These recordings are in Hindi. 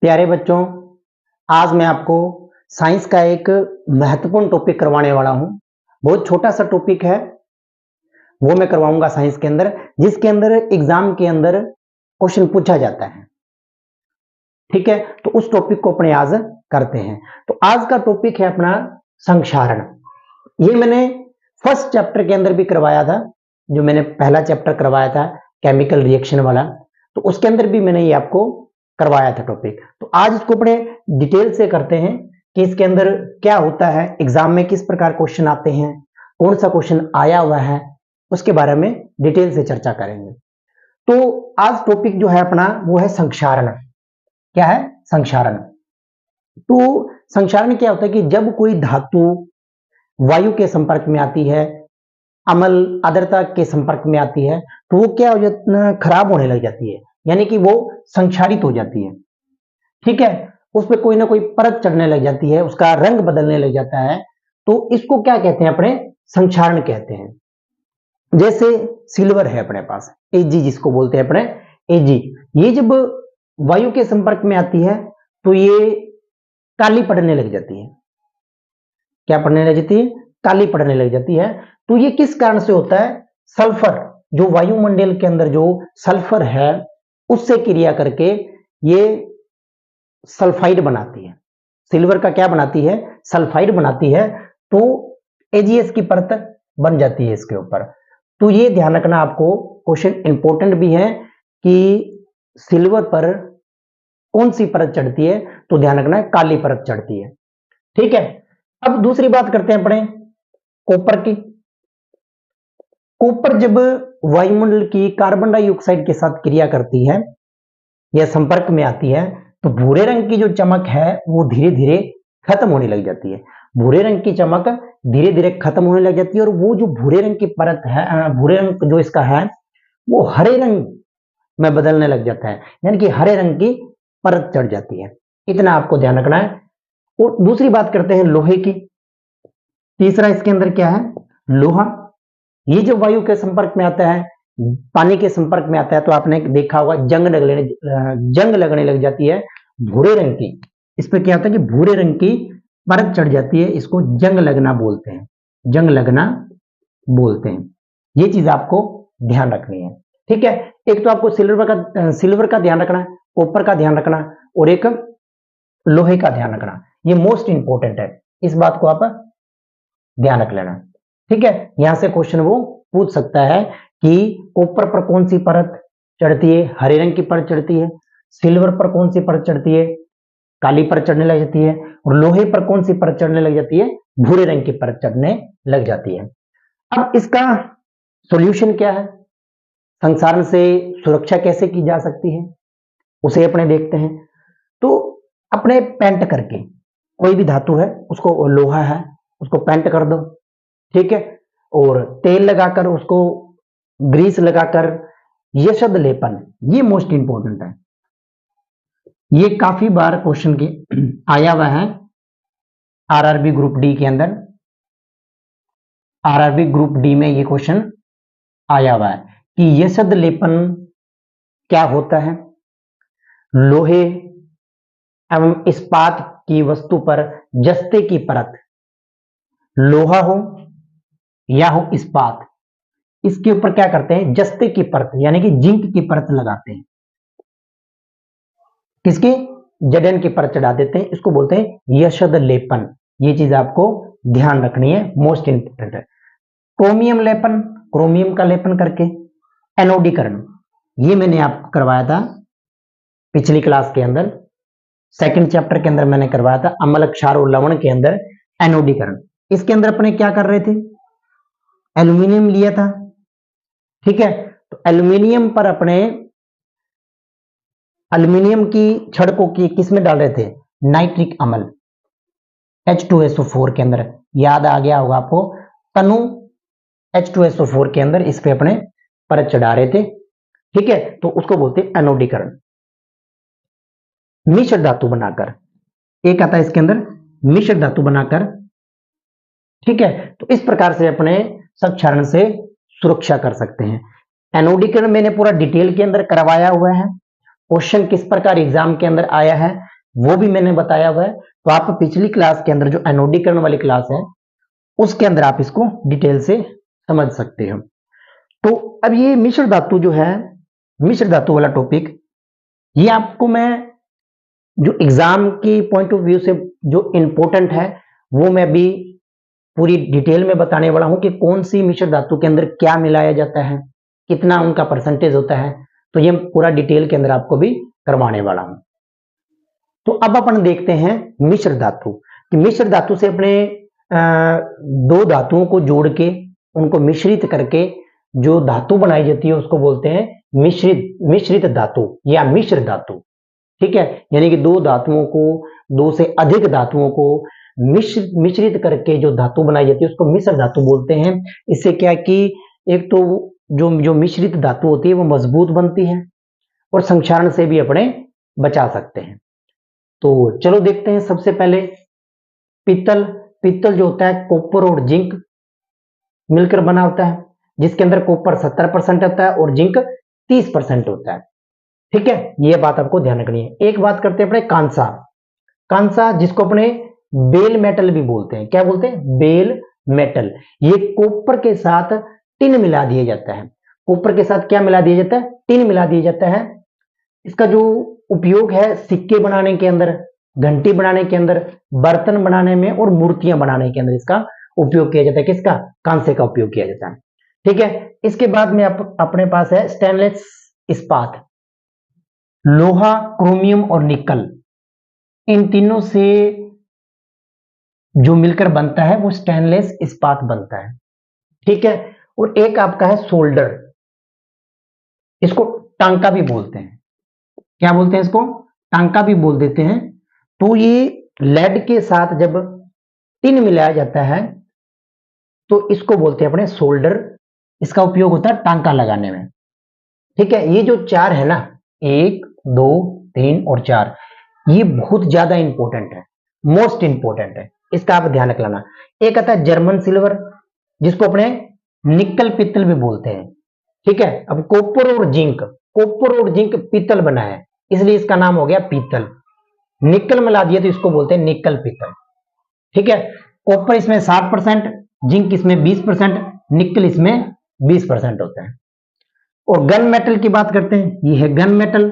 प्यारे बच्चों, आज मैं आपको साइंस का एक महत्वपूर्ण टॉपिक करवाने वाला हूं। बहुत छोटा सा टॉपिक है, वो मैं करवाऊंगा साइंस के अंदर, जिसके अंदर एग्जाम के अंदर क्वेश्चन पूछा जाता है। ठीक है, तो उस टॉपिक को अपने आज करते हैं। तो आज का टॉपिक है अपना संक्षारण। ये मैंने फर्स्ट चैप्टर के अंदर भी करवाया था, जो मैंने पहला चैप्टर करवाया था केमिकल रिएक्शन वाला, तो उसके अंदर भी मैंने ये आपको करवाया था टॉपिक। तो आज इसको अपने डिटेल से करते हैं कि इसके अंदर क्या होता है, एग्जाम में किस प्रकार क्वेश्चन आते हैं, कौन सा क्वेश्चन आया हुआ है, उसके बारे में डिटेल से चर्चा करेंगे। तो आज टॉपिक जो है अपना वो है संक्षारण। क्या है? संक्षारण। तो संक्षारण क्या होता है कि जब कोई धातु वायु के संपर्क में आती है, अम्ल आर्द्रता के संपर्क में आती है, तो वो क्या हो जाता है, खराब होने लग जाती है, यानी कि वो संक्षारित हो जाती है। ठीक है, उस पर कोई ना कोई परत चढ़ने लग जाती है, उसका रंग बदलने लग जाता है, तो इसको क्या कहते हैं, अपने संक्षारण कहते हैं। जैसे सिल्वर है अपने पास, एजी जिसको बोलते हैं अपने एजी, ये जब वायु के संपर्क में आती है तो ये काली पड़ने लग जाती है। क्या पड़ने लग जाती है? काली पड़ने लग जाती है। तो ये किस कारण से होता है? सल्फर, जो वायुमंडल के अंदर जो सल्फर है उससे क्रिया करके ये सल्फाइड बनाती है। सिल्वर का क्या बनाती है? सल्फाइड बनाती है। तो एजीएस की परत बन जाती है इसके ऊपर। तो ये ध्यान रखना आपको, क्वेश्चन इंपॉर्टेंट भी है कि सिल्वर पर कौन सी परत चढ़ती है, तो ध्यान रखना है काली परत चढ़ती है। ठीक है, अब दूसरी बात करते हैं अपने कॉपर की। कॉपर जब वायुमंडल की कार्बन डाइऑक्साइड के साथ क्रिया करती है या संपर्क में आती है, तो भूरे रंग की जो चमक है वो धीरे धीरे खत्म होने लग जाती है। भूरे रंग की चमक धीरे धीरे खत्म होने लग जाती है, और वो जो भूरे रंग की परत है, भूरे रंग जो इसका है वो हरे रंग में बदलने लग जाता है, यानी कि हरे रंग की परत चढ़ जाती है। इतना आपको ध्यान रखना है। और दूसरी बात करते हैं लोहे की। तीसरा इसके अंदर क्या है? लोहा। ये जब वायु के संपर्क में आता है, पानी के संपर्क में आता है, तो आपने देखा होगा जंग लगने लग जाती है भूरे रंग की। इस पे क्या होता है कि भूरे रंग की परत चढ़ जाती है, इसको जंग लगना बोलते हैं। जंग लगना बोलते हैं। ये चीज आपको ध्यान रखनी है। ठीक है, एक तो आपको सिल्वर का ध्यान रखना है, कॉपर का ध्यान रखना, और एक लोहे का ध्यान रखना। ये मोस्ट इंपॉर्टेंट है, इस बात को आप ध्यान रख लेना। ठीक है, यहां से क्वेश्चन वो पूछ सकता है कि कॉपर पर कौन सी परत चढ़ती है? हरे रंग की परत चढ़ती है। सिल्वर पर कौन सी परत चढ़ती है? काली परत चढ़ने लग जाती है। और लोहे पर कौन सी परत चढ़ने लग जाती है? भूरे रंग की परत चढ़ने लग जाती है। अब इसका सॉल्यूशन क्या है? संक्षारण से सुरक्षा कैसे की जा सकती है, उसे अपने देखते हैं। तो अपने पेंट करके, कोई भी धातु है, उसको लोहा है, उसको पेंट कर दो। ठीक है, और तेल लगाकर, उसको ग्रीस लगाकर, यशद लेपन, ये मोस्ट इंपॉर्टेंट है। ये काफी बार क्वेश्चन के आया हुआ है आरआरबी ग्रुप डी के अंदर। आरआरबी ग्रुप डी में ये क्वेश्चन आया हुआ है कि यशद लेपन क्या होता है। लोहे एवं इस्पात की वस्तु पर जस्ते की परत, लोहा हो या हो इस्पात, इसके ऊपर क्या करते हैं? जस्ते की परत यानी कि जिंक की परत लगाते हैं। किसकी? जडन की परत चढ़ा देते हैं, इसको बोलते हैं यशद लेपन। ये चीज आपको ध्यान रखनी है, मोस्ट इंपोर्टेंट है। क्रोमियम लेपन, क्रोमियम का लेपन करके एनोडीकरण, ये मैंने आपको करवाया था पिछली क्लास के अंदर, सेकंड चैप्टर के अंदर मैंने करवाया था अम्ल क्षार और लवण के अंदर एनोडीकरण। इसके अंदर अपने क्या कर रहे थे? एल्यूमिनियम लिया था। ठीक है, तो एल्यूमिनियम पर अपने एल्यूमिनियम की छड़ को किस में डाल रहे थे? नाइट्रिक अम्ल, H2SO4 के अंदर। याद आ गया होगा आपको, तनु H2SO4 के अंदर इस पे अपने परत चढ़ा रहे थे। ठीक है, तो उसको बोलते हैं एनोडीकरण। मिश्र धातु बनाकर, एक आता है इसके अंदर मिश्र धातु बनाकर। ठीक है, तो इस प्रकार से अपने संक्षारण से सुरक्षा कर सकते हैं। एनोडीकरण मैंने पूरा डिटेल के अंदर करवाया हुआ है। क्वेश्चन किस प्रकार एग्जाम के अंदर आया है वो भी मैंने बताया हुआ है, तो आप पिछली क्लास के अंदर जो एनोडीकरण वाली क्लास है उसके अंदर आप इसको डिटेल से समझ सकते हो। तो अब ये मिश्र धातु जो है, मिश्र धातु वाला टॉपिक, ये आपको मैं जो एग्जाम की पॉइंट ऑफ व्यू से जो इंपॉर्टेंट है वो मैं अभी पूरी डिटेल में बताने वाला हूं कि कौन सी मिश्र धातु के अंदर क्या मिलाया जाता है, कितना उनका परसेंटेज होता है, तो ये पूरा डिटेल के अंदर आपको भी करवाने वाला हूं। तो अब अपन देखते हैं मिश्र धातु कि मिश्र धातु से अपने दो धातुओं को जोड़ के उनको मिश्रित करके जो धातु बनाई जाती है उसको बोलते हैं मिश्रित धातु या मिश्र धातु। ठीक है, यानी कि दो धातुओं को, दो से अधिक धातुओं को मिश्रित करके जो धातु बनाई जाती है उसको मिश्र धातु बोलते हैं। इससे क्या है कि एक तो जो मिश्रित धातु होती है वो मजबूत बनती है और संक्षारण से भी अपने बचा सकते हैं। तो चलो देखते हैं। सबसे पहले पित्तल जो होता है कॉपर और जिंक मिलकर बना होता है, जिसके अंदर कॉपर 70% होता है और जिंक 30% होता है। ठीक है, ये बात आपको ध्यान रखनी है। एक बात करते हैं अपने कांसा जिसको अपने बेल मेटल भी बोलते हैं। क्या बोलते हैं? Bell metal. ये कॉपर के साथ टिन मिला दिया जाता है। कॉपर के साथ क्या मिला दिया जाता है? टिन मिला दिया जाता है। इसका जो उपयोग है सिक्के बनाने के अंदर, घंटी बनाने के अंदर, बर्तन बनाने में और मूर्तियां बनाने के अंदर इसका उपयोग किया जाता है। किसका? कांसे का उपयोग किया जाता है। ठीक है, इसके बाद में अपने पास है स्टेनलेस इस्पात। लोहा, क्रोमियम और निकल, इन तीनों से जो मिलकर बनता है वो स्टेनलेस इस्पात बनता है। ठीक है, और एक आपका है सोल्डर, इसको टांका भी बोलते हैं। क्या बोलते हैं इसको? टांका भी बोल देते हैं। तो ये लेड के साथ जब टिन मिलाया जाता है तो इसको बोलते हैं अपने सोल्डर। इसका उपयोग होता है टांका लगाने में। ठीक है, ये जो चार है ना, 1, 2, 3 और 4, ये बहुत ज्यादा इंपॉर्टेंट है, मोस्ट इंपॉर्टेंट है, इसका आप ध्यान रखना। एक आता है जर्मन सिल्वर, जिसको अपने निकल पित्तल भी बोलते हैं। ठीक है, अब कॉपर और जिंक पित्तल बना है, इसलिए इसका नाम हो गया पीतल। निकल मिला दिया तो इसको बोलते हैं निकल पित्तल। ठीक है, कॉपर इसमें 60%, जिंक इसमें 20%, निकल इसमें 20% होता है। और गन मेटल की बात करते हैं, ये है गन मेटल।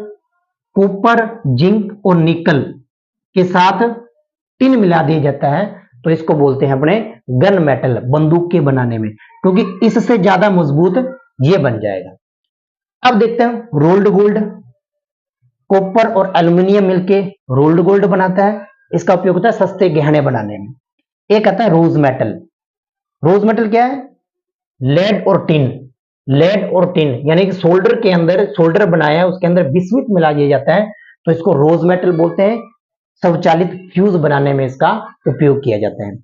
कॉपर, जिंक और निकल के साथ टिन मिला दिया जाता है तो इसको बोलते हैं अपने गन मेटल, बंदूक के बनाने में, क्योंकि इससे ज्यादा मजबूत ये बन जाएगा। अब देखते हैं रोल्ड गोल्ड। कॉपर और एल्यूमिनियम मिलके रोल्ड गोल्ड बनाता है। इसका उपयोग होता है सस्ते गहने बनाने में। एक आता है रोज मेटल। रोज मेटल क्या है? लेड और टिन, यानी कि सोल्डर के अंदर, सोल्डर बनाया है उसके अंदर बिस्मुथ मिला दिया जाता है तो इसको रोज मेटल बोलते हैं। स्वचालित फ्यूज बनाने में इसका उपयोग किया जाता है।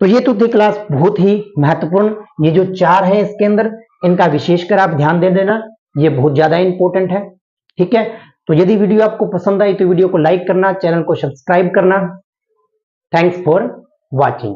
तो ये तो थी क्लास बहुत ही महत्वपूर्ण। ये जो चार है इसके अंदर, इनका विशेषकर आप ध्यान दे देना, ये बहुत ज्यादा इंपॉर्टेंट है। ठीक है, तो यदि वीडियो आपको पसंद आई तो वीडियो को लाइक करना, चैनल को सब्सक्राइब करना। Thanks for watching.